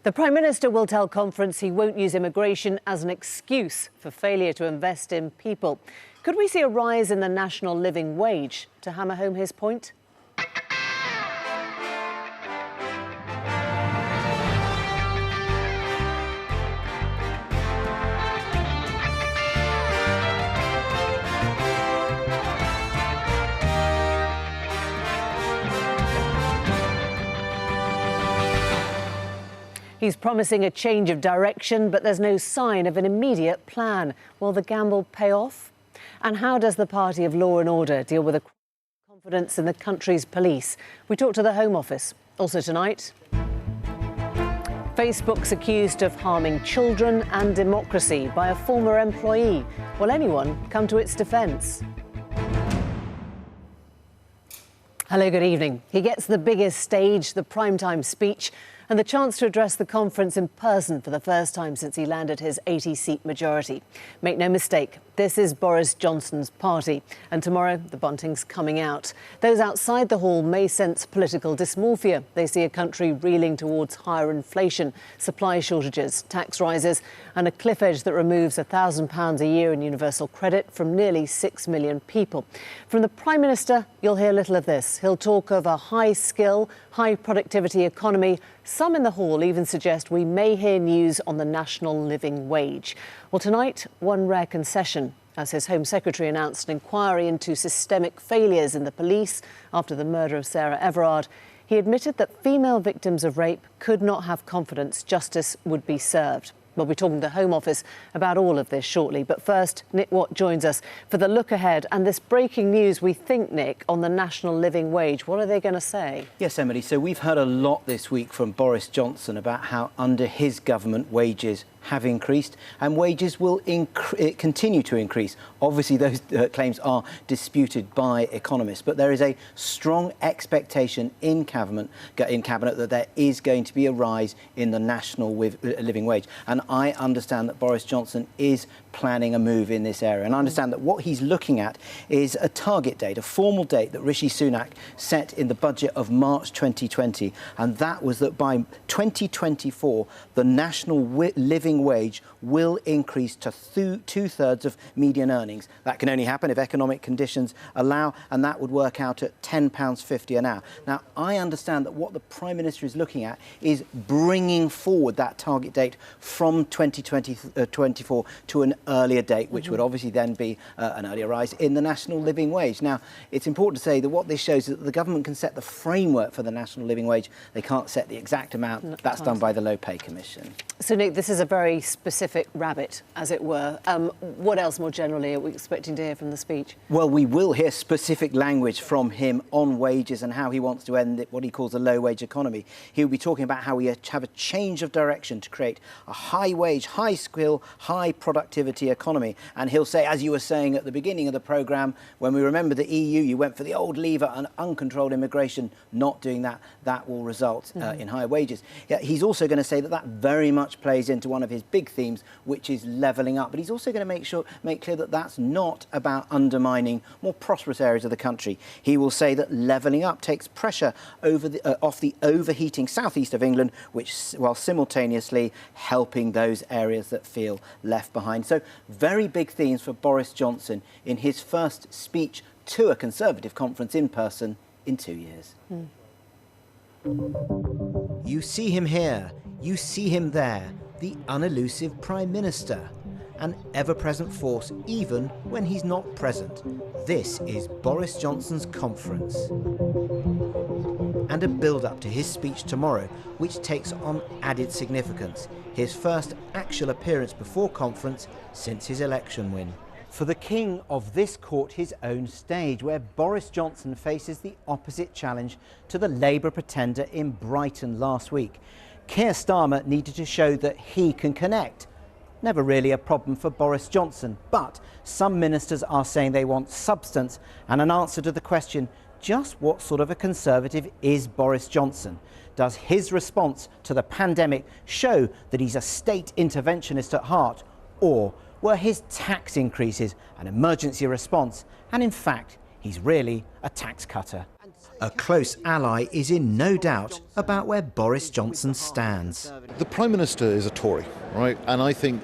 The Prime Minister will tell conference he won't use immigration as an excuse for failure to invest in people. Could we see a rise in the national living wage? To hammer home his point. He's promising a change of direction, but there's no sign of an immediate plan. Will the gamble pay off? And how does the party of law and order deal with the confidence in the country's police? We talk to the Home Office. Also tonight, Facebook's accused of harming children and democracy by a former employee. Will anyone come to its defence? Hello, good evening. He gets the biggest stage, the primetime speech, and the chance to address the conference in person for the first time since he landed his 80-seat majority. Make no mistake, this is Boris Johnson's party, and tomorrow the bunting's coming out. Those outside the hall may sense political dysmorphia. They see a country reeling towards higher inflation, supply shortages, tax rises, and a cliff edge that removes £1,000 a year in universal credit from nearly 6 million people. From the Prime Minister, you'll hear little of this. He'll talk of a high-skill, high-productivity economy. Some in the hall even suggest we may hear news on the national living wage. Well, tonight, one rare concession, as his Home Secretary announced an inquiry into systemic failures in the police after the murder of Sarah Everard. He admitted that female victims of rape could not have confidence justice would be served. We'll be talking to the Home Office about all of this shortly. But first, Nick Watt joins us for the look ahead and this breaking news, we think, Nick, on the national living wage. What are they going to say? Yes, Emily. So we've heard a lot this week from Boris Johnson about how under his government wages have increased and wages will continue to increase. Obviously, those claims are disputed by economists, but there is a strong expectation in cabinet that there is going to be a rise in the national living wage. And I understand that Boris Johnson is planning a move in this area. And I understand that what he's looking at is a target date, a formal date that Rishi Sunak set in the budget of March 2020. And that was that by 2024, the national living wage will increase to two-thirds of median earnings. That can only happen if economic conditions allow, and that would work out at £10.50 an hour. Now, I understand that what the Prime Minister is looking at is bringing forward that target date from 2024 to an earlier date, which would obviously then be an earlier rise in the national living wage. Now, it's important to say that what this shows is that the government can set the framework for the national living wage. They can't set the exact amount. That's done by the Low Pay Commission. So, Nick, this is a very specific rabbit, as it were. What else, more generally, are we expecting to hear from the speech? Well, we will hear specific language from him on wages and how he wants to end what he calls a low-wage economy. He'll be talking about how we have a change of direction to create a high-wage, high-skill, high-productivity economy. And he'll say, as you were saying at the beginning of the programme, when we remember the EU, you went for the old lever and uncontrolled immigration. Not doing that, that will result in higher wages. Yeah, he's also going to say that that very much plays into one of his big themes, which is levelling up. But he's also going to make clear that that's not about undermining more prosperous areas of the country. He will say that levelling up takes pressure off the overheating southeast of England, while simultaneously helping those areas that feel left behind. So very big themes for Boris Johnson in his first speech to a Conservative conference in person in 2 years. You see him here, you see him there, the unelusive Prime Minister, an ever-present force even when he's not present. This is Boris Johnson's conference. And a build-up to his speech tomorrow, which takes on added significance, his first actual appearance before conference since his election win. For the king of this court, his own stage, where Boris Johnson faces the opposite challenge to the Labour pretender in Brighton last week. Keir Starmer needed to show that he can connect. Never really a problem for Boris Johnson, but some ministers are saying they want substance and an answer to the question, just what sort of a Conservative is Boris Johnson? Does his response to the pandemic show that he's a state interventionist at heart, or were his tax increases an emergency response, and in fact, he's really a tax cutter? A close ally is in no doubt about where Boris Johnson stands. The Prime Minister is a Tory, right? And I think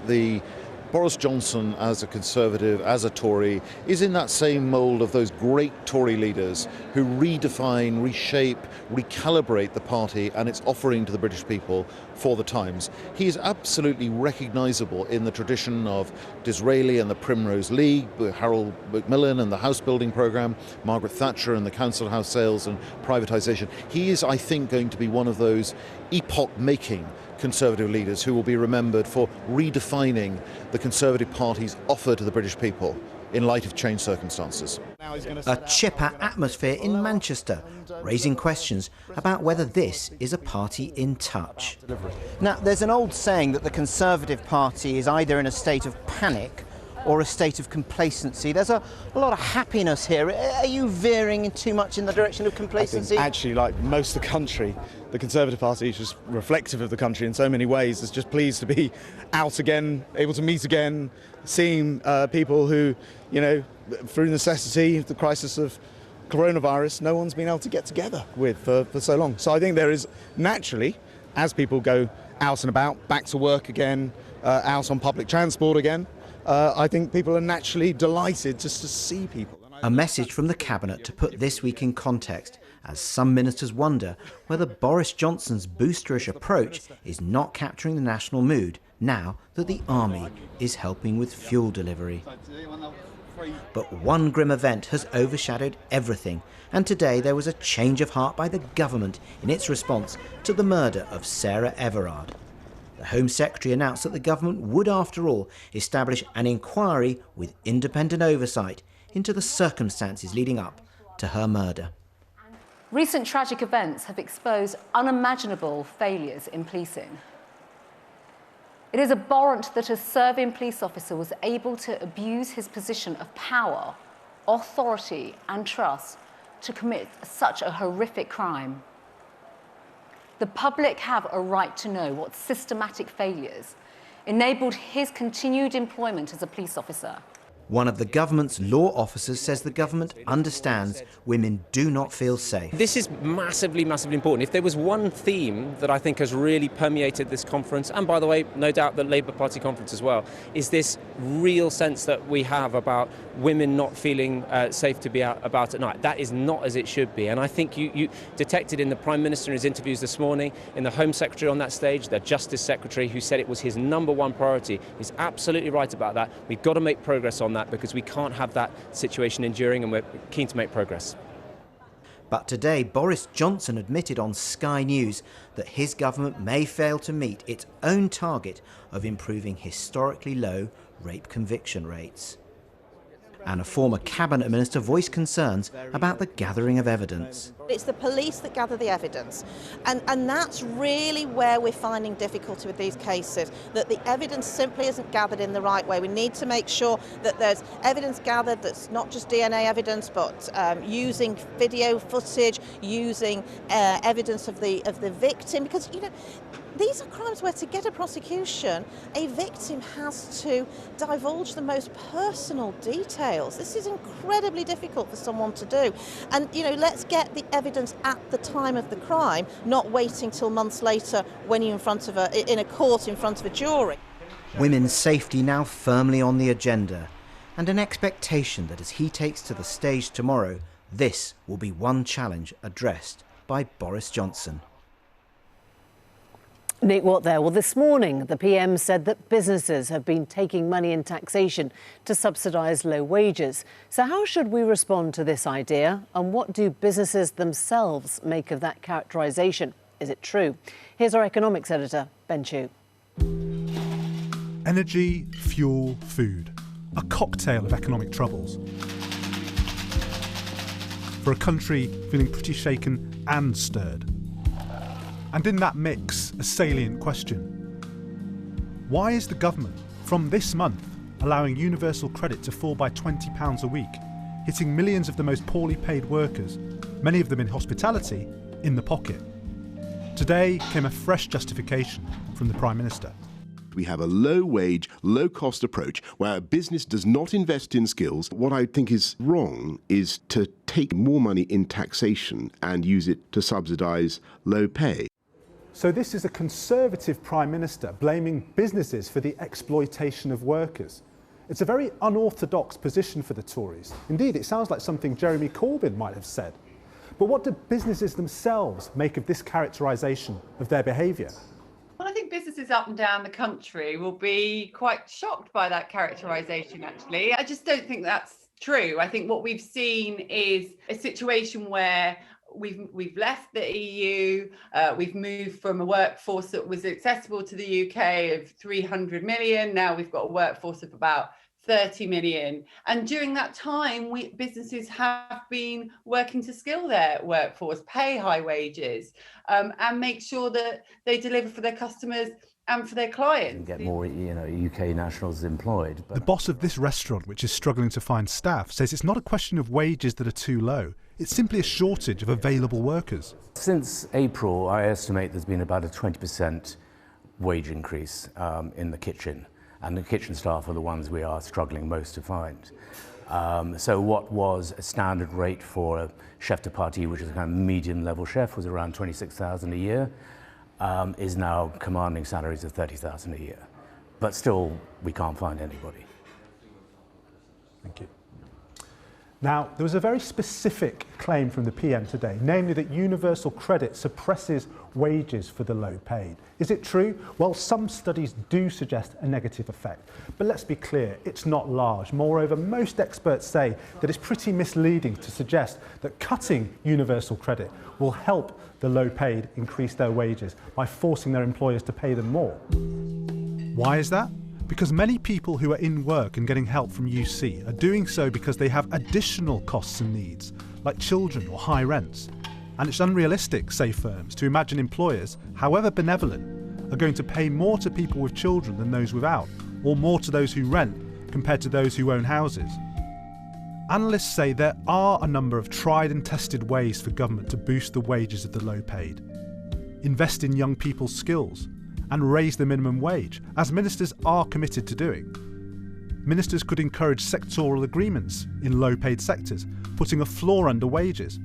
Boris Johnson, as a Conservative, as a Tory, is in that same mould of those great Tory leaders who redefine, reshape, recalibrate the party and its offering to the British people for the times. He is absolutely recognisable in the tradition of Disraeli and the Primrose League, Harold Macmillan and the house building programme, Margaret Thatcher and the council house sales and privatisation. He is, I think, going to be one of those epoch-making Conservative leaders who will be remembered for redefining the Conservative Party's offer to the British people in light of changed circumstances. A chipper atmosphere in Manchester, raising questions about whether this is a party in touch. Now, there's an old saying that the Conservative Party is either in a state of panic or a state of complacency. There's a lot of happiness here. Are you veering too much in the direction of complacency? Actually, like most of the country, the Conservative Party is just reflective of the country in so many ways. It's just pleased to be out again, able to meet again, seeing people who, you know, through necessity, the crisis of coronavirus, no one's been able to get together with for so long. So I think there is naturally, as people go out and about, back to work again, out on public transport again, I think people are naturally delighted just to see people. A message from the Cabinet to put this week in context, as some ministers wonder whether Boris Johnson's boosterish approach is not capturing the national mood now that the army is helping with fuel delivery. But one grim event has overshadowed everything, and today there was a change of heart by the government in its response to the murder of Sarah Everard. The Home Secretary announced that the government would, after all, establish an inquiry with independent oversight into the circumstances leading up to her murder. Recent tragic events have exposed unimaginable failures in policing. It is abhorrent that a serving police officer was able to abuse his position of power, authority and trust to commit such a horrific crime. The public have a right to know what systematic failures enabled his continued employment as a police officer. One of the government's law officers says the government understands women do not feel safe. This is massively, massively important. If there was one theme that I think has really permeated this conference, and by the way, no doubt the Labour Party conference as well, is this real sense that we have about women not feeling safe to be out about at night. That is not as it should be. And I think you detected in the Prime Minister in his interviews this morning, in the Home Secretary on that stage, the Justice Secretary, who said it was his #1 priority. He's absolutely right about that. We've got to make progress on that, because we can't have that situation enduring, and we're keen to make progress. But today, Boris Johnson admitted on Sky News that his government may fail to meet its own target of improving historically low rape conviction rates. And a former cabinet minister voiced concerns about the gathering of evidence. It's the police that gather the evidence, and that's really where we're finding difficulty with these cases, that the evidence simply isn't gathered in the right way. We need to make sure that there's evidence gathered that's not just DNA evidence, but using video footage, using evidence of the victim, because, you know, these are crimes where, to get a prosecution, a victim has to divulge the most personal details. This is incredibly difficult for someone to do. And, you know, let's get the evidence at the time of the crime, not waiting till months later when you're in a court in front of a jury. Women's safety now firmly on the agenda, and an expectation that as he takes to the stage tomorrow, this will be one challenge addressed by Boris Johnson. Nick Watt there. Well, this morning, the PM said that businesses have been taking money in taxation to subsidise low wages. So how should we respond to this idea? And what do businesses themselves make of that characterisation? Is it true? Here's our economics editor, Ben Chu. Energy, fuel, food. A cocktail of economic troubles. For a country feeling pretty shaken and stirred. And in that mix, a salient question. Why is the government, from this month, allowing universal credit to fall by £20 a week, hitting millions of the most poorly paid workers, many of them in hospitality, in the pocket? Today came a fresh justification from the Prime Minister. We have a low-wage, low-cost approach where a business does not invest in skills. What I think is wrong is to take more money in taxation and use it to subsidise low pay. So this is a Conservative Prime Minister blaming businesses for the exploitation of workers. It's a very unorthodox position for the Tories. Indeed, it sounds like something Jeremy Corbyn might have said. But what do businesses themselves make of this characterisation of their behaviour? Well, I think businesses up and down the country will be quite shocked by that characterisation, actually. I just don't think that's true. I think what we've seen is a situation where we've left the EU, we've moved from a workforce that was accessible to the UK of 300 million, now we've got a workforce of about 30 million. And during that time, businesses have been working to skill their workforce, pay high wages, and make sure that they deliver for their customers and for their clients. And get more, UK nationals employed. The boss of this restaurant, which is struggling to find staff, says it's not a question of wages that are too low. It's simply a shortage of available workers. Since April, I estimate there's been about a 20% wage increase in the kitchen. And the kitchen staff are the ones we are struggling most to find. So what was a standard rate for a chef de partie, which is a kind of medium-level chef, was around 26,000 a year, is now commanding salaries of 30,000 a year. But still, we can't find anybody. Thank you. Now, there was a very specific claim from the PM today, namely that universal credit suppresses wages for the low paid. Is it true? Well, some studies do suggest a negative effect, but let's be clear, it's not large. Moreover, most experts say that it's pretty misleading to suggest that cutting universal credit will help the low paid increase their wages by forcing their employers to pay them more. Why is that? Because many people who are in work and getting help from UC are doing so because they have additional costs and needs, like children or high rents. And it's unrealistic, say firms, to imagine employers, however benevolent, are going to pay more to people with children than those without, or more to those who rent compared to those who own houses. Analysts say there are a number of tried and tested ways for government to boost the wages of the low paid. Invest in young people's skills, and raise the minimum wage, as ministers are committed to doing. Ministers could encourage sectoral agreements in low-paid sectors, putting a floor under wages.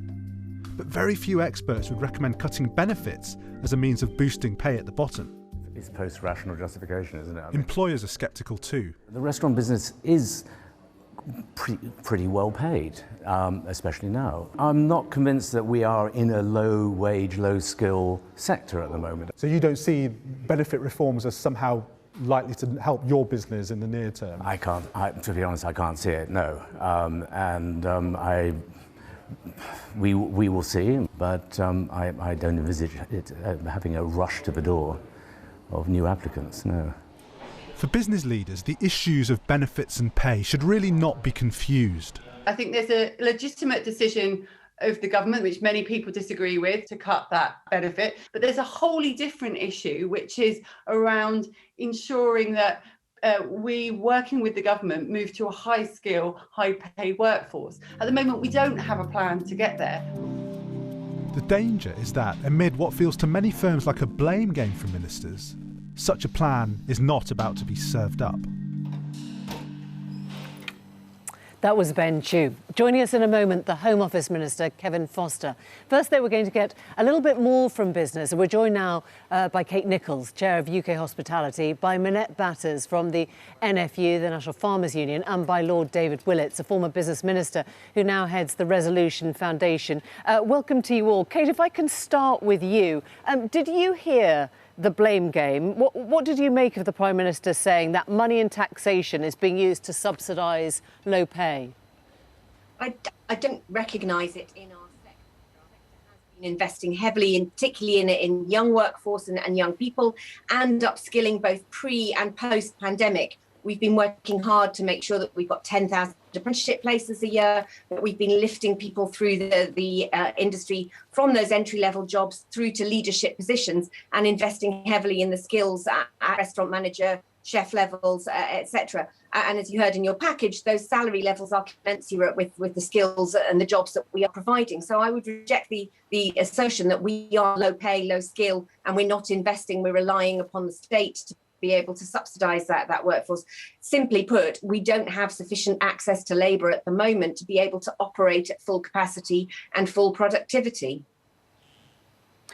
But very few experts would recommend cutting benefits as a means of boosting pay at the bottom. It's post-rational justification, isn't it? Employers are sceptical too. The restaurant business is pretty well paid, especially now. I'm not convinced that we are in a low-wage, low-skill sector at the moment. So you don't see benefit reforms as somehow likely to help your business in the near term? To be honest, I can't see it, no. We will see, but I don't envisage it having a rush to the door of new applicants, no. For business leaders, the issues of benefits and pay should really not be confused. I think there's a legitimate decision of the government, which many people disagree with, to cut that benefit. But there's a wholly different issue, which is around ensuring that we, working with the government, move to a high-skill, high-paid workforce. At the moment, we don't have a plan to get there. The danger is that, amid what feels to many firms like a blame game from ministers, such a plan is not about to be served up. That was Ben Chew. Joining us in a moment, the Home Office Minister, Kevin Foster. First, they were going to get a little bit more from business. We're joined now by Kate Nichols, Chair of UK Hospitality, by Minette Batters from the NFU, the National Farmers Union, and by Lord David Willits, a former business minister who now heads the Resolution Foundation. Welcome to you all. Kate, if I can start with you. Did you hear the blame game? What did you make of the Prime Minister saying that money in taxation is being used to subsidise low pay? I don't recognise it in our sector. Our sector has been investing heavily, particularly in young workforce and young people, and upskilling both pre and post pandemic. We've been working hard to make sure that we've got 10,000 apprenticeship places a year, that we've been lifting people through the industry from those entry-level jobs through to leadership positions, and investing heavily in the skills at restaurant manager, chef levels, etc. And as you heard in your package, those salary levels are commensurate with the skills and the jobs that we are providing. So I would reject the assertion that we are low pay, low skill, and we're not investing, we're relying upon the state to be able to subsidise that workforce. Simply put, we don't have sufficient access to labour at the moment to be able to operate at full capacity and full productivity.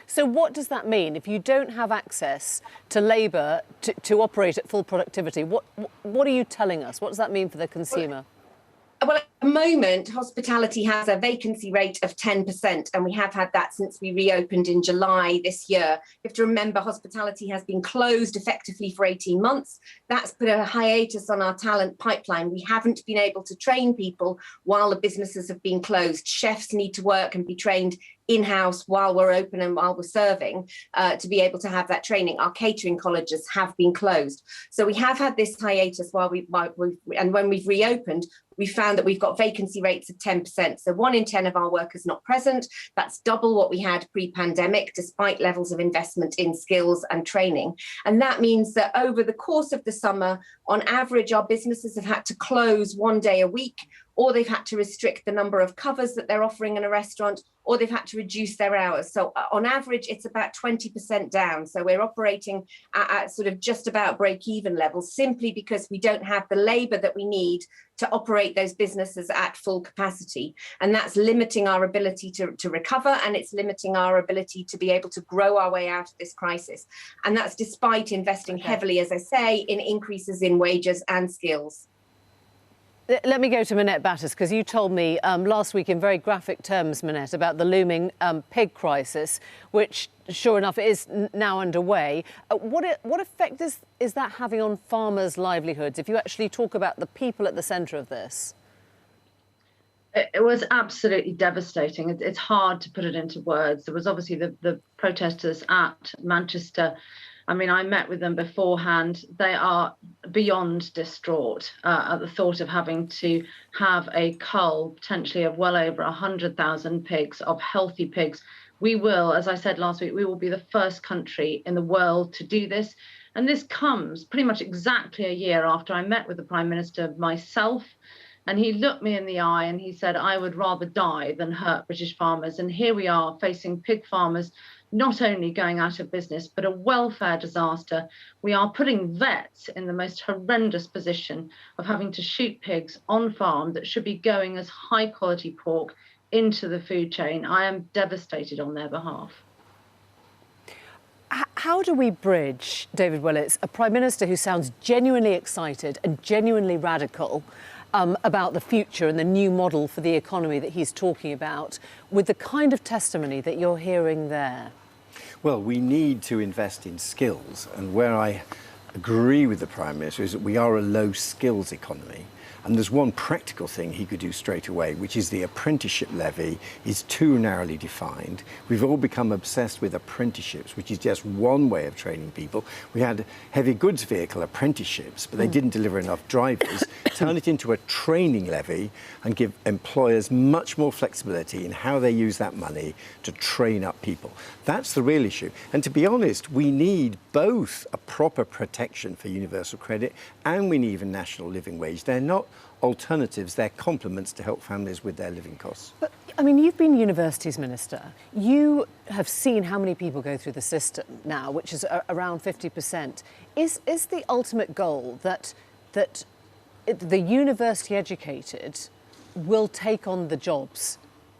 So what does that mean? If you don't have access to labour to operate at full productivity, what are you telling us? What does that mean for the consumer? Well, at the moment, hospitality has a vacancy rate of 10%, and we have had that since we reopened in July this year. You have to remember, hospitality has been closed effectively for 18 months. That's put a hiatus on our talent pipeline. We haven't been able to train people while the businesses have been closed. Chefs need to work and be trained in-house while we're open and while we're serving to be able to have that training. Our catering colleges have been closed. So we have had this hiatus and when we've reopened, we found that we've got vacancy rates of 10%. So 1 in 10 of our workers not present. That's double what we had pre-pandemic, despite levels of investment in skills and training. And that means that over the course of the summer, on average, our businesses have had to close 1 day a week, or they've had to restrict the number of covers that they're offering in a restaurant, or they've had to reduce their hours. So on average, it's about 20% down. So we're operating at sort of just about break-even levels, simply because we don't have the labour that we need to operate those businesses at full capacity. And that's limiting our ability to recover, and it's limiting our ability to be able to grow our way out of this crisis. And that's despite investing heavily, as I say, in increases in wages and skills. Let me go to Minette Battis, because you told me last week in very graphic terms, Minette, about the looming pig crisis, which, sure enough, is now underway. What effect is that having on farmers' livelihoods, if you actually talk about the people at the centre of this? It was absolutely devastating. It's hard to put it into words. There was obviously the protesters at Manchester. I mean, I met with them beforehand. They are beyond distraught at the thought of having to have a cull, potentially of well over 100,000 pigs, of healthy pigs. We will, as I said last week, we will be the first country in the world to do this. And this comes pretty much exactly a year after I met with the Prime Minister myself. And he looked me in the eye and he said, I would rather die than hurt British farmers. And here we are facing pig farmers not only going out of business, but a welfare disaster. We are putting vets in the most horrendous position of having to shoot pigs on farm that should be going as high quality pork into the food chain. I am devastated on their behalf. How do we bridge, David Willetts, a Prime Minister who sounds genuinely excited and genuinely radical about the future and the new model for the economy that he's talking about, with the kind of testimony that you're hearing there? Well, we need to invest in skills, and where I agree with the Prime Minister is that we are a low skills economy. And there's one practical thing he could do straight away, which is the apprenticeship levy is too narrowly defined. We've all become obsessed with apprenticeships, which is just one way of training people. We had heavy goods vehicle apprenticeships, but they didn't deliver enough drivers. Turn it into a training levy and give employers much more flexibility in how they use that money to train up people. That's the real issue. And to be honest, we need both a proper protection for universal credit and we need a national living wage. They're not alternatives, they're complements to help families with their living costs. But, I mean, you've been Universities Minister. You have seen how many people go through the system now, which is around 50%. Is the ultimate goal that the university educated will take on the jobs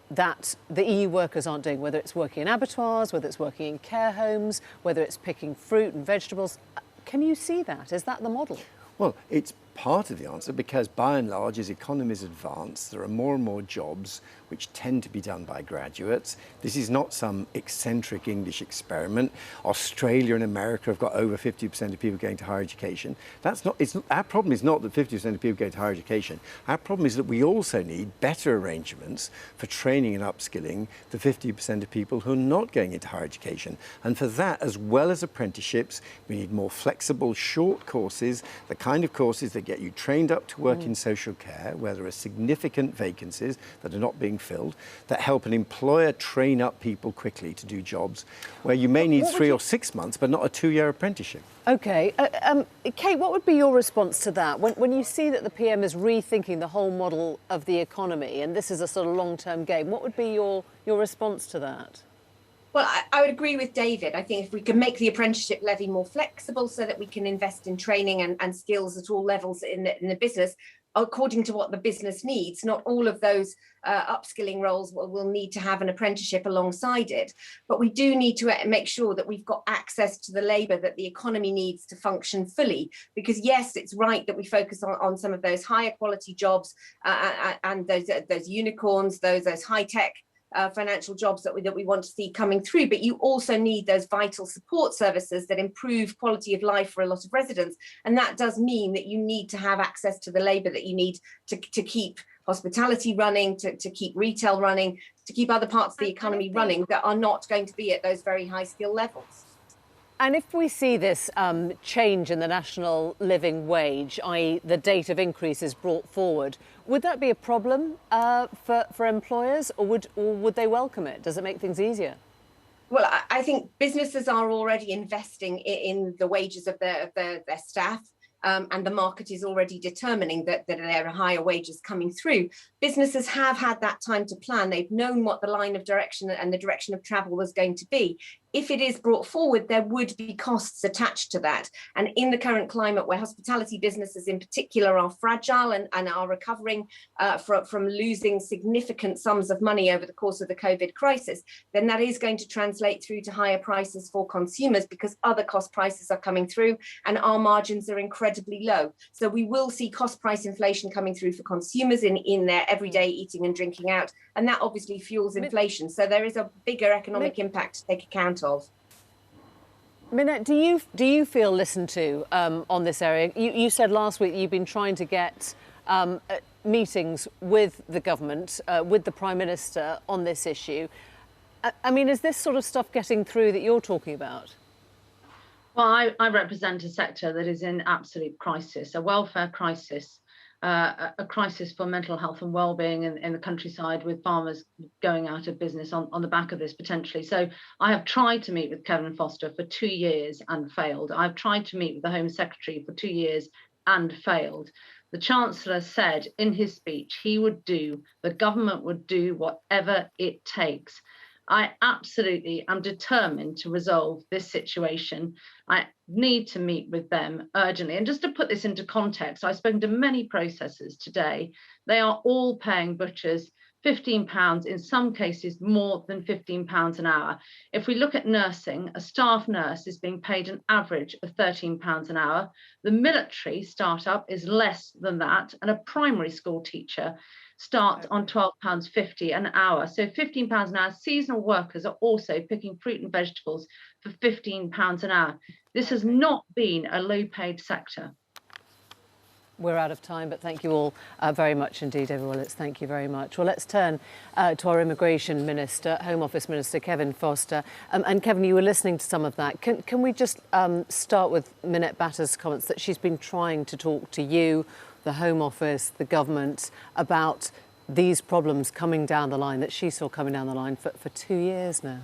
that the EU workers aren't doing, whether it's working in abattoirs, whether it's working in care homes, whether it's picking fruit and vegetables? Can you see that? Is that the model? Well, it's part of the answer because by and large, as economies advance, there are more and more jobs which tend to be done by graduates. This is not some eccentric English experiment. Australia and America have got over 50% of people going to higher education. Our problem is not that 50% of people go to higher education. Our problem is that we also need better arrangements for training and upskilling the 50% of people who are not going into higher education. And for that, as well as apprenticeships, we need more flexible, short courses, the kind of courses that get you trained up to work in social care, where there are significant vacancies that are not being filled, that help an employer train up people quickly to do jobs where you may need 3 or 6 months, but not a 2-year apprenticeship. OK. Kate, what would be your response to that? When you see that the PM is rethinking the whole model of the economy, and this is a sort of long-term game, what would be your response to that? Well, I would agree with David. I think if we can make the apprenticeship levy more flexible so that we can invest in training and skills at all levels in the business, according to what the business needs, not all of those upskilling roles will need to have an apprenticeship alongside it. But we do need to make sure that we've got access to the labour that the economy needs to function fully. Because yes, it's right that we focus on some of those higher quality jobs and those unicorns, those high-tech financial jobs that we want to see coming through, but you also need those vital support services that improve quality of life for a lot of residents. And that does mean that you need to have access to the labour that you need to keep hospitality running, to keep retail running, to keep other parts of the economy running that are not going to be at those very high skill levels. And if we see this change in the national living wage, i.e. the date of increase is brought forward, would that be a problem for employers, or would they welcome it? Does it make things easier? Well, I think businesses are already investing in the wages of their staff. And the market is already determining that there are higher wages coming through. Businesses have had that time to plan. They've known what the line of direction and the direction of travel was going to be. If it is brought forward, there would be costs attached to that. And in the current climate where hospitality businesses in particular are fragile and are recovering from losing significant sums of money over the course of the COVID crisis, then that is going to translate through to higher prices for consumers because other cost prices are coming through and our margins are incredibly low. So we will see cost price inflation coming through for consumers in their everyday eating and drinking out. And that obviously fuels inflation. So there is a bigger economic impact to take account of. Minette, do you feel listened to on this area? You said last week you've been trying to get meetings with the government, with the Prime Minister on this issue. I mean, is this sort of stuff getting through that you're talking about? Well, I represent a sector that is in absolute crisis, a welfare crisis, a crisis for mental health and well-being in the countryside, with farmers going out of business on the back of this potentially. So I have tried to meet with Kevin Foster for 2 years and failed. I've tried to meet with the Home Secretary for 2 years and failed. The Chancellor said in his speech the government would do whatever it takes. I absolutely am determined to resolve this situation. I need to meet with them urgently. And just to put this into context, I've spoken to many processors today. They are all paying butchers £15, in some cases more than £15 an hour. If we look at nursing, a staff nurse is being paid an average of £13 an hour. The military startup is less than that, and a primary school teacher start on £12.50 an hour. So £15 an hour. Seasonal workers are also picking fruit and vegetables for £15 an hour. This has not been a low-paid sector. We're out of time, but thank you all very much indeed, David Willetts. Thank you very much. Well, let's turn to our Immigration Minister, Home Office Minister, Kevin Foster. And Kevin, you were listening to some of that. Can we just start with Minette Batter's comments that she's been trying to talk to you, the Home Office, the government, about these problems coming down the line that she saw coming down the line for 2 years now?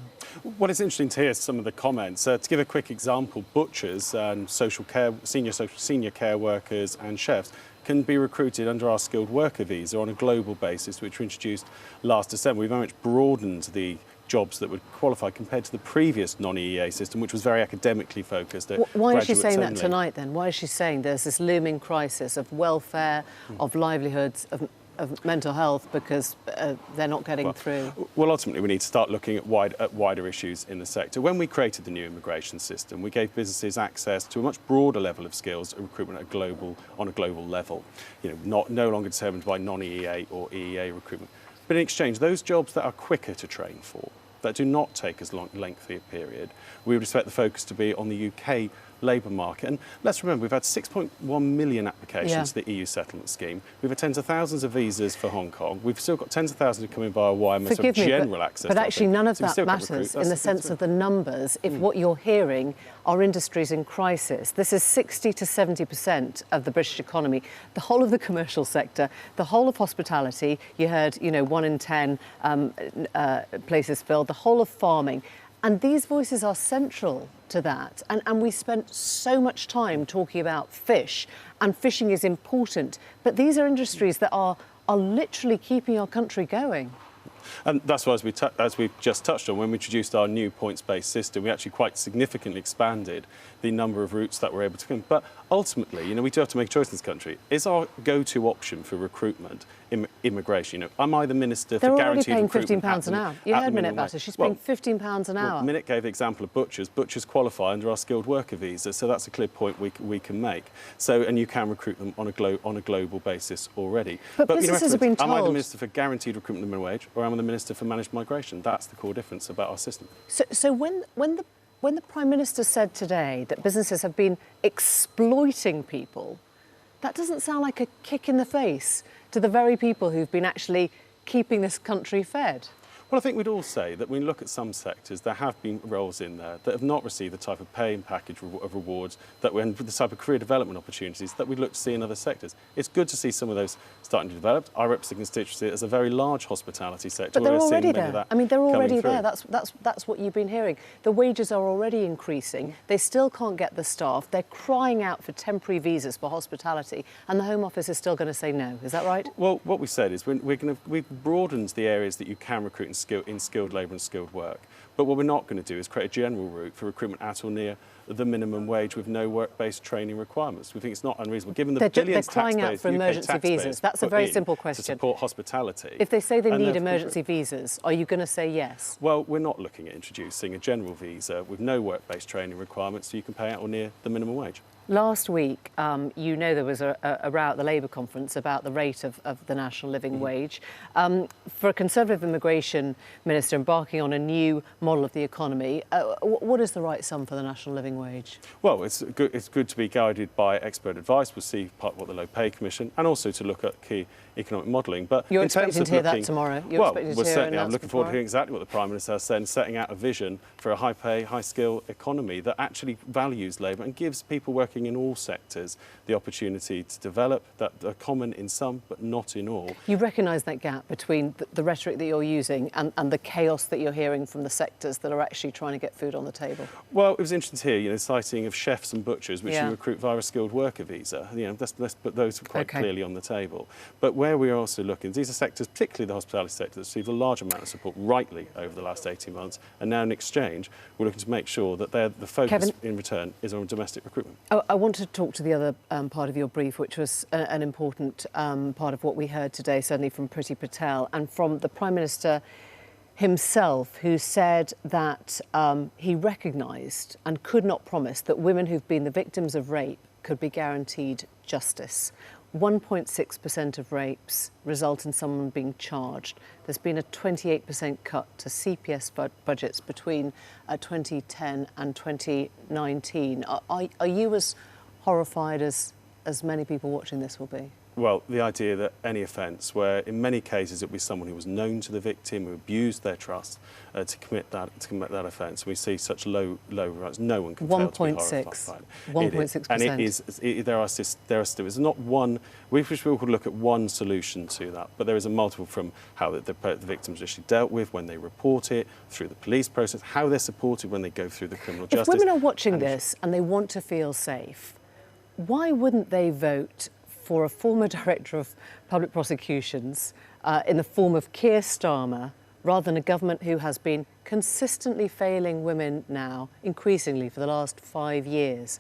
Well, it's interesting to hear some of the comments. To give a quick example, butchers and senior care workers and chefs can be recruited under our skilled worker visa on a global basis, which we introduced last December. We've very much broadened the jobs that would qualify compared to the previous non-EEA system, which was very academically focused at Why is she saying only. that tonight then? Why is she saying there's this looming crisis of welfare, of livelihoods, of mental health, because they're not getting through? Well, ultimately, we need to start looking at wider issues in the sector. When we created the new immigration system, we gave businesses access to a much broader level of skills and recruitment on a global level. No longer determined by non-EEA or EEA recruitment. But in exchange, those jobs that are quicker to train for, that do not take as lengthy a period, we would expect the focus to be on the UK labour market. And let's remember, we've had 6.1 million applications to the EU settlement scheme. We've had tens of thousands of visas for Hong Kong. We've still got tens of thousands who come in via YMS of general access. But actually none of that matters in the sense of the numbers. If what you're hearing are industries in crisis, this is 60 to 70% of the British economy, the whole of the commercial sector, the whole of hospitality. You heard, 1 in 10 places filled, the whole of farming. And these voices are central to that. And we spent so much time talking about fish, and fishing is important. But these are industries that are literally keeping our country going. And that's why, as we've just touched on, when we introduced our new points-based system, we actually quite significantly expanded the number of routes that we're able to come. But ultimately, you know, we do have to make a choice in this country. Is our go-to option for recruitment immigration? You know, am I the minister for guaranteed recruitment? They're already paying £15 an hour. You heard Minute about it. She's paying £15 an hour. Minute gave the example of butchers. Butchers qualify under our skilled worker visa, so that's a clear point we can make. So, and you can recruit them on a global basis already. But businesses have been told. Am I the minister for guaranteed recruitment minimum wage, or am I the minister for managed migration? That's the core difference about our system. So when the Prime Minister said today that businesses have been exploiting people, that doesn't sound like a kick in the face to the very people who've been actually keeping this country fed. Well, I think we'd all say that when we look at some sectors, there have been roles in there that have not received the type of pay and package of rewards that and the type of career development opportunities that we'd look to see in other sectors. It's good to see some of those starting to develop. I represent a constituency as a very large hospitality sector. But they're already there. I mean, they're already there. That's what you've been hearing. The wages are already increasing. They still can't get the staff. They're crying out for temporary visas for hospitality, and the Home Office is still going to say no. Is that right? Well, what we said is we've broadened the areas that you can recruit in skilled labour and skilled work. But what we're not going to do is create a general route for recruitment at or near the minimum wage with no work-based training requirements. We think it's not unreasonable, given the billions they're crying out for emergency visas. That's a very simple question. To support hospitality. If they say they need emergency visas, are you going to say yes? Well, we're not looking at introducing a general visa with no work-based training requirements so you can pay at or near the minimum wage. Last week, you know, there was a row at the Labour conference about the rate of the national living wage. For a Conservative immigration minister embarking on a new model of the economy, what is the right sum for the national living wage? Well, it's good to be guided by expert advice. We'll see what the Low Pay Commission, and also to look at key economic modelling. But you're expecting to hear that tomorrow? I'm looking forward to hearing exactly what the Prime Minister has said and setting out a vision for a high-pay, high-skill economy that actually values labour and gives people working in all sectors the opportunity to develop that are common in some but not in all. You recognise that gap between the rhetoric that you're using and the chaos that you're hearing from the sectors that are actually trying to get food on the table? Well, it was interesting to hear, you know, citing of chefs and butchers, which you recruit via a skilled worker visa. You know, let's put those quite clearly on the table. But where we are also looking, these are sectors, particularly the hospitality sector, that received a large amount of support rightly over the last 18 months, and now in exchange, we're looking to make sure that the focus Kevin, in return is on domestic recruitment. I want to talk to the other part of your brief, which was an important part of what we heard today, certainly from Priti Patel and from the Prime Minister himself, who said that he recognised and could not promise that women who've been the victims of rape could be guaranteed justice. 1.6% of rapes result in someone being charged. There's been a 28% cut to CPS budgets between 2010 and 2019. Are you as horrified as many people watching this will be? Well, the idea that any offence where, in many cases, it would be someone who was known to the victim, who abused their trust to commit that offence. We see such low rates. No one can fail to be horrified. 1.6%. And it is. There are still. It's not one. We wish we could look at one solution to that, but there is a multiple from how the victims are actually dealt with when they report it, through the police process, how they're supported when they go through the criminal justice. If women are watching this and they want to feel safe, why wouldn't they vote for a former Director of Public Prosecutions in the form of Keir Starmer, rather than a government who has been consistently failing women now, increasingly for the last 5 years?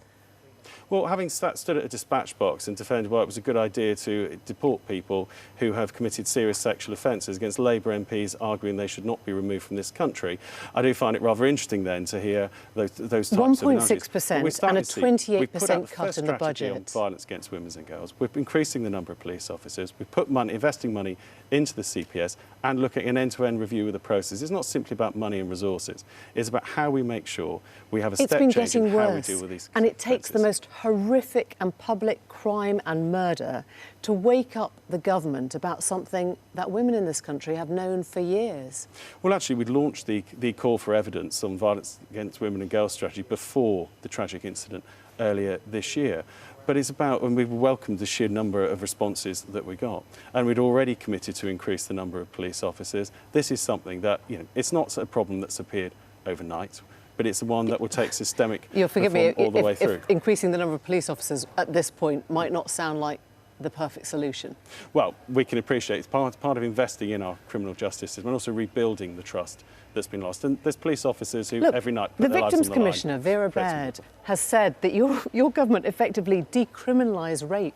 Well, having stood at a dispatch box and defended why it was a good idea to deport people who have committed serious sexual offences against Labour MPs arguing they should not be removed from this country, I do find it rather interesting then to hear those types of 1.6% and a 28% cut in the budget. On violence against women and girls. We're increasing the number of police officers. We've put investing money into the CPS and looking at an end-to-end review of the process. It's not simply about money and resources. It's about how we make sure we have a step change in how we deal with these and it takes the most horrific and public crime and murder to wake up the government about something that women in this country have known for years. Well, actually, we'd launched the call for evidence on violence against women and girls strategy before the tragic incident earlier this year. But it's about, and we've welcomed the sheer number of responses that we got. And we'd already committed to increase the number of police officers. This is something that, you know, it's not a problem that's appeared overnight, but it's the one that will take systemic reform all the way through. If increasing the number of police officers at this point might not sound like the perfect solution? Well, we can appreciate it's part of investing in our criminal justice system and also rebuilding the trust that's been lost. And there's police officers who every night put their lives on the line. The Victims Commissioner, Vera Baird, has said that your government effectively decriminalised rape.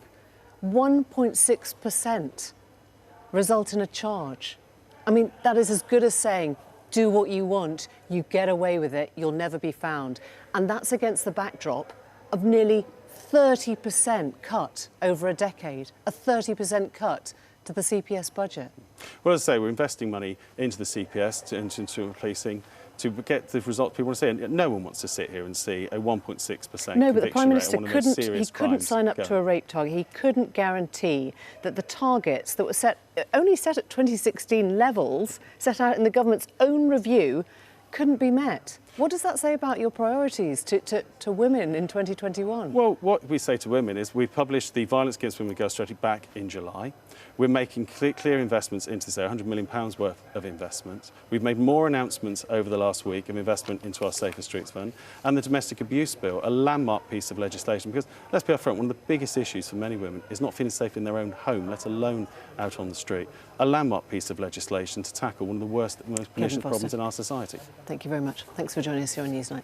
1.6% result in a charge. I mean, that is as good as saying, do what you want, you get away with it, you'll never be found. And that's against the backdrop of nearly 30% cut over a decade, a 30% cut to the CPS budget. Well, as I say, we're investing money into the CPS, into policing, to get the results people want to see. And no one wants to sit here and see a 1.6% No, but the Prime Minister couldn't sign up going. to a rape target. He couldn't guarantee that the targets that were only set at 2016 levels, set out in the government's own review, couldn't be met. What does that say about your priorities to women in 2021? Well, what we say to women is we published the Violence Against Women and Girls strategy back in July. We're making clear investments into this, £100 million worth of investments. We've made more announcements over the last week of investment into our Safer Streets Fund and the Domestic Abuse Bill, a landmark piece of legislation, because let's be upfront, one of the biggest issues for many women is not feeling safe in their own home, let alone out on the street. A landmark piece of legislation to tackle one of the worst, most pernicious problems in our society. Thank you very much. Thanks for joining us here on Newsnight.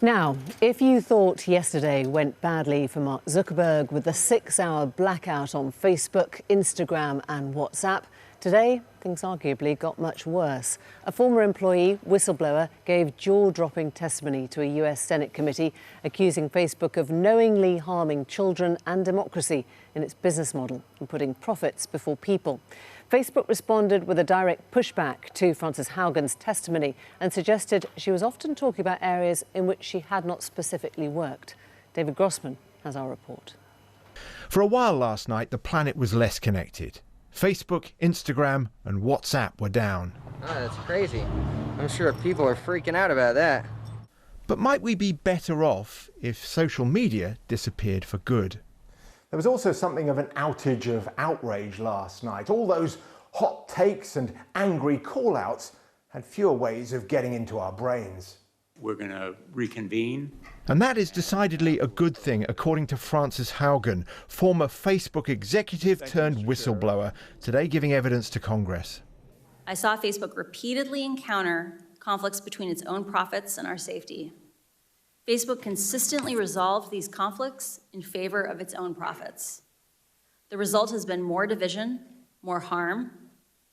Now, if you thought yesterday went badly for Mark Zuckerberg with the 6-hour blackout on Facebook, Instagram and WhatsApp, today things arguably got much worse. A former employee, whistleblower, gave jaw-dropping testimony to a US Senate committee accusing Facebook of knowingly harming children and democracy in its business model and putting profits before people. Facebook responded with a direct pushback to Frances Haugen's testimony and suggested she was often talking about areas in which she had not specifically worked. David Grossman has our report. For a while last night, the planet was less connected. Facebook, Instagram and WhatsApp were down. Oh, that's crazy. I'm sure people are freaking out about that. But might we be better off if social media disappeared for good? There was also something of an outage of outrage last night. All those hot takes and angry call-outs had fewer ways of getting into our brains. We're going to reconvene. And that is decidedly a good thing, according to Frances Haugen, former Facebook executive turned whistleblower, today giving evidence to Congress. I saw Facebook repeatedly encounter conflicts between its own profits and our safety. Facebook consistently resolved these conflicts in favor of its own profits. The result has been more division, more harm,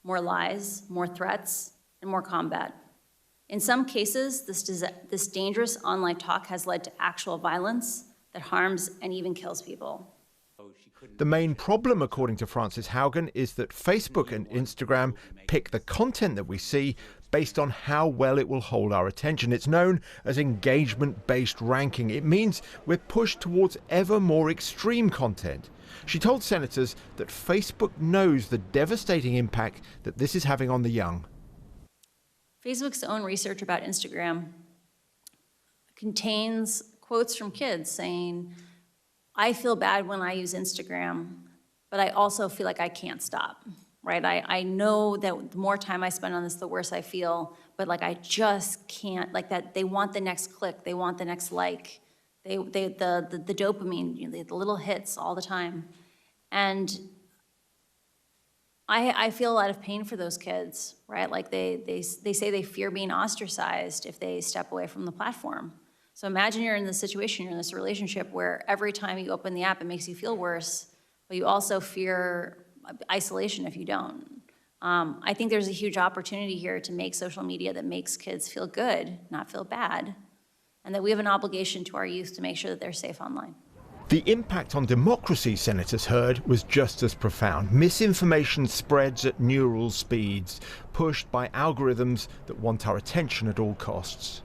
more lies, more threats, and more combat. In some cases, this dangerous online talk has led to actual violence that harms and even kills people. The main problem, according to Frances Haugen, is that Facebook and Instagram pick the content that we see based on how well it will hold our attention. It's known as engagement-based ranking. It means we're pushed towards ever more extreme content. She told senators that Facebook knows the devastating impact that this is having on the young. Facebook's own research about Instagram contains quotes from kids saying, I feel bad when I use Instagram, but I also feel like I can't stop, right? I know that the more time I spend on this, the worse I feel, but like I just can't, like that they want the next click, they want the next like, the dopamine, you know, the little hits all the time. And I feel a lot of pain for those kids, right? Like they say they fear being ostracized if they step away from the platform. So imagine you're in this situation, you're in this relationship where every time you open the app, it makes you feel worse, but you also fear isolation if you don't. I think there's a huge opportunity here to make social media that makes kids feel good, not feel bad, and that we have an obligation to our youth to make sure that they're safe online. The impact on democracy, senators heard, was just as profound. Misinformation spreads at neural speeds, pushed by algorithms that want our attention at all costs.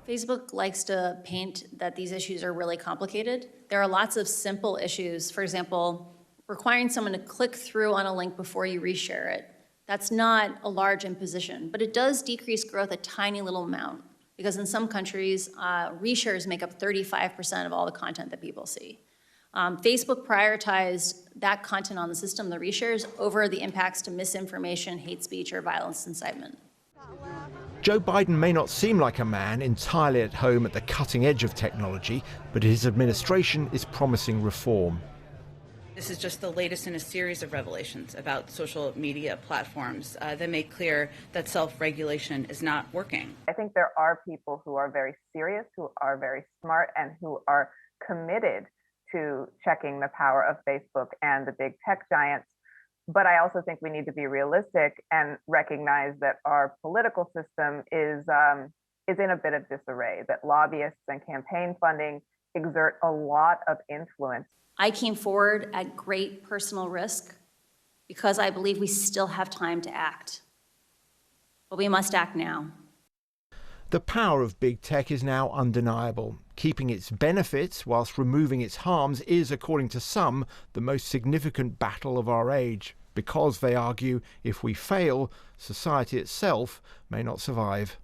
Facebook likes to paint that these issues are really complicated. There are lots of simple issues. For example, requiring someone to click through on a link before you reshare it. That's not a large imposition, but it does decrease growth a tiny little amount, because in some countries, reshares make up 35% of all the content that people see. Facebook prioritized that content on the system, the reshares, over the impacts to misinformation, hate speech, or violence incitement. Joe Biden may not seem like a man entirely at home at the cutting edge of technology, but his administration is promising reform. This is just the latest in a series of revelations about social media platforms that make clear that self-regulation is not working. I think there are people who are very serious, who are very smart, and who are committed to checking the power of Facebook and the big tech giants. But I also think we need to be realistic and recognize that our political system is in a bit of disarray, that lobbyists and campaign funding exert a lot of influence. I came forward at great personal risk because I believe we still have time to act. But we must act now. The power of big tech is now undeniable. Keeping its benefits whilst removing its harms is, according to some, the most significant battle of our age, because, they argue, if we fail, society itself may not survive.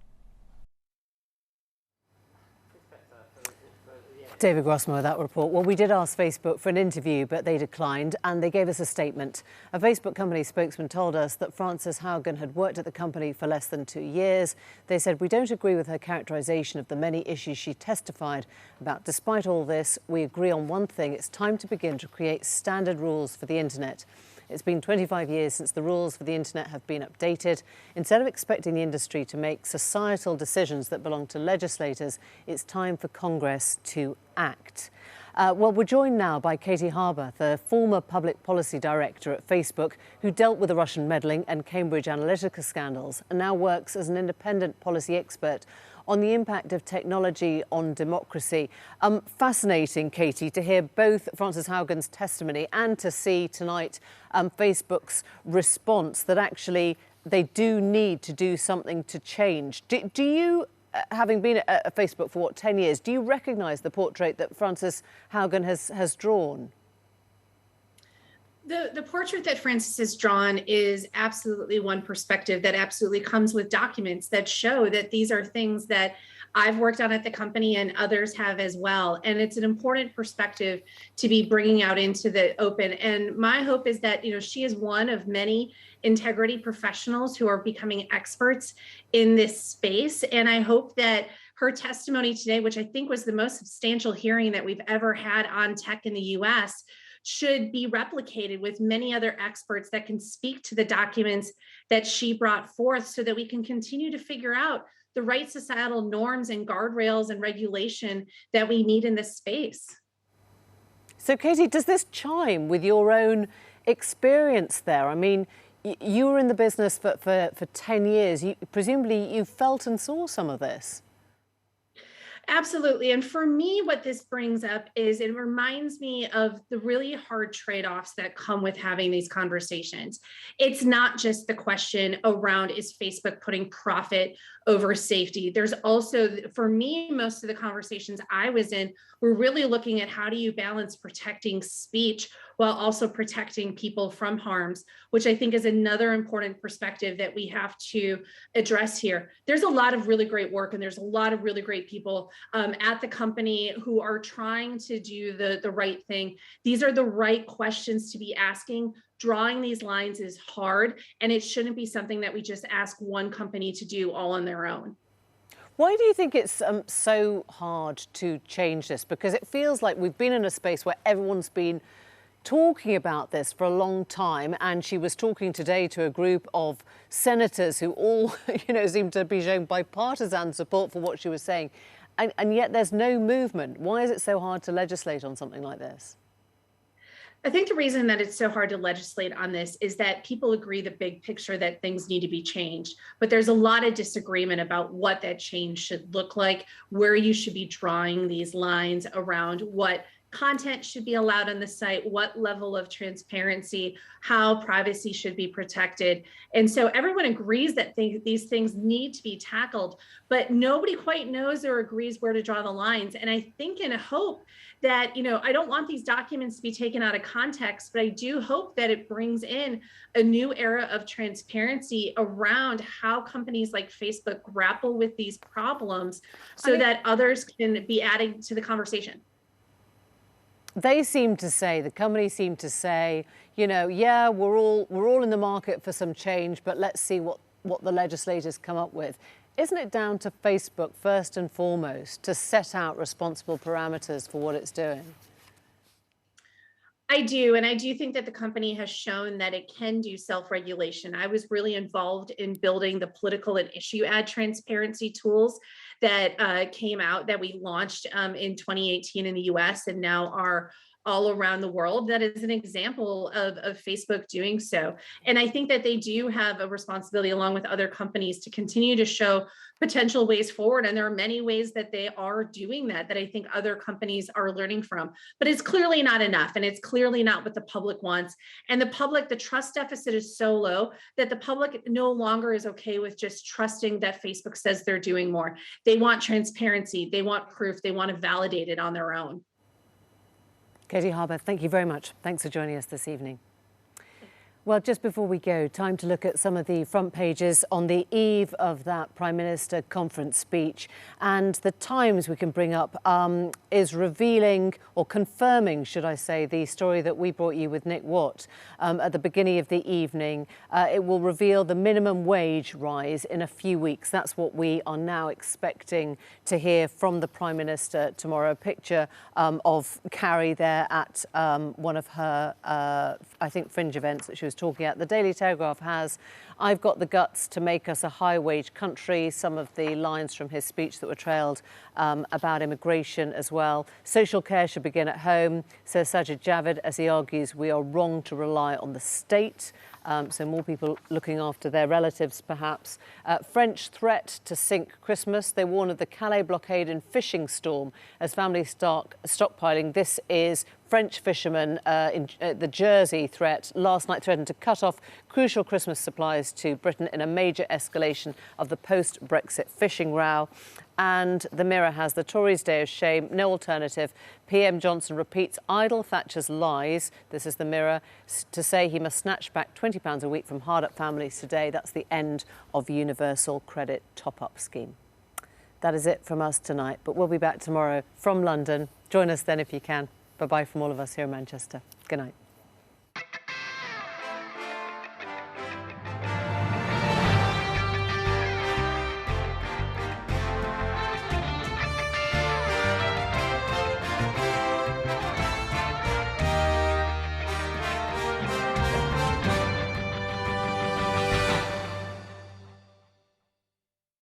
David Grossman with that report. Well, we did ask Facebook for an interview, but they declined, and they gave us a statement. A Facebook company spokesman told us that Frances Haugen had worked at the company for less than 2 years. They said, "We don't agree with her characterisation of the many issues she testified about. Despite all this, we agree on one thing. It's time to begin to create standard rules for the internet. It's been 25 years since the rules for the internet have been updated. Instead of expecting the industry to make societal decisions that belong to legislators, it's time for Congress to act." Well, we're joined now by Katie Harbour, the former public policy director at Facebook, who dealt with the Russian meddling and Cambridge Analytica scandals and now works as an independent policy expert on the impact of technology on democracy. Fascinating, Katie, to hear both Frances Haugen's testimony and to see tonight Facebook's response that actually they do need to do something to change. Do you, having been at Facebook for, 10 years, do you recognise the portrait that Frances Haugen has drawn? The portrait that Frances has drawn is absolutely one perspective that absolutely comes with documents that show that these are things that I've worked on at the company and others have as well. And it's an important perspective to be bringing out into the open. And my hope is that, she is one of many integrity professionals who are becoming experts in this space. And I hope that her testimony today, which I think was the most substantial hearing that we've ever had on tech in the US, should be replicated with many other experts that can speak to the documents that she brought forth so that we can continue to figure out the right societal norms and guardrails and regulation that we need in this space. So, Katie, does this chime with your own experience there? I mean, you were in the business for 10 years. Presumably you felt and saw some of this. Absolutely. And for me, what this brings up is it reminds me of the really hard trade-offs that come with having these conversations. It's not just the question around, is Facebook putting profit over safety? There's also, for me, most of the conversations I was in were really looking at how do you balance protecting speech while also protecting people from harms, which I think is another important perspective that we have to address here. There's a lot of really great work and there's a lot of really great people at the company who are trying to do the right thing. These are the right questions to be asking. Drawing these lines is hard, and it shouldn't be something that we just ask one company to do all on their own. Why do you think it's so hard to change this? Because it feels like we've been in a space where everyone's been talking about this for a long time, and she was talking today to a group of senators who all, seem to be showing bipartisan support for what she was saying, and yet there's no movement. Why is it so hard to legislate on something like this? I think the reason that it's so hard to legislate on this is that people agree the big picture that things need to be changed, but there's a lot of disagreement about what that change should look like, where you should be drawing these lines around what content should be allowed on the site, what level of transparency, how privacy should be protected. And so everyone agrees that these things need to be tackled, but nobody quite knows or agrees where to draw the lines. And I think in a hope that, I don't want these documents to be taken out of context, but I do hope that it brings in a new era of transparency around how companies like Facebook grapple with these problems so that others can be adding to the conversation. They seem to say, the company seem to say, yeah, we're all in the market for some change, but let's see what the legislators come up with. isn't it down to Facebook first and foremost to set out responsible parameters for what it's doing? I do. And I do think that the company has shown that it can do self-regulation. I was really involved in building the political and issue ad transparency tools that came out that we launched in 2018 in the US and now are all around the world. That is an example of Facebook doing so. And I think that they do have a responsibility along with other companies to continue to show potential ways forward. And there are many ways that they are doing that I think other companies are learning from. But it's clearly not enough. And it's clearly not what the public wants. And the trust deficit is so low that the public no longer is okay with just trusting that Facebook says they're doing more. They want transparency. They want proof. They want to validate it on their own. Katie Harbour, thank you very much. Thanks for joining us this evening. Well, just before we go, time to look at some of the front pages on the eve of that Prime Minister conference speech. And the Times we can bring up is revealing, or confirming, should I say, the story that we brought you with Nick Watt at the beginning of the evening. It will reveal the minimum wage rise in a few weeks. That's what we are now expecting to hear from the Prime Minister tomorrow. A picture of Carrie there at one of her, I think, fringe events that she was talking at. The Daily Telegraph has, "I've got the guts to make us a high-wage country." Some of the lines from his speech that were trailed about immigration as well. "Social care should begin at home," says Sajid Javid, as he argues we are wrong to rely on the state. So more people looking after their relatives, perhaps. French threat to sink Christmas. They warn of the Calais blockade and fishing storm as families start stockpiling. This is French fishermen in the Jersey threat last night threatened to cut off crucial Christmas supplies to Britain in a major escalation of the post-Brexit fishing row. And the Mirror has the Tories' day of shame, no alternative. PM Johnson repeats idle Thatcher's lies. This is the Mirror, to say he must snatch back £20 a week from hard-up families today. That's the end of universal credit top-up scheme. That is it from us tonight, but we'll be back tomorrow from London. Join us then if you can. Bye-bye from all of us here in Manchester. Good night.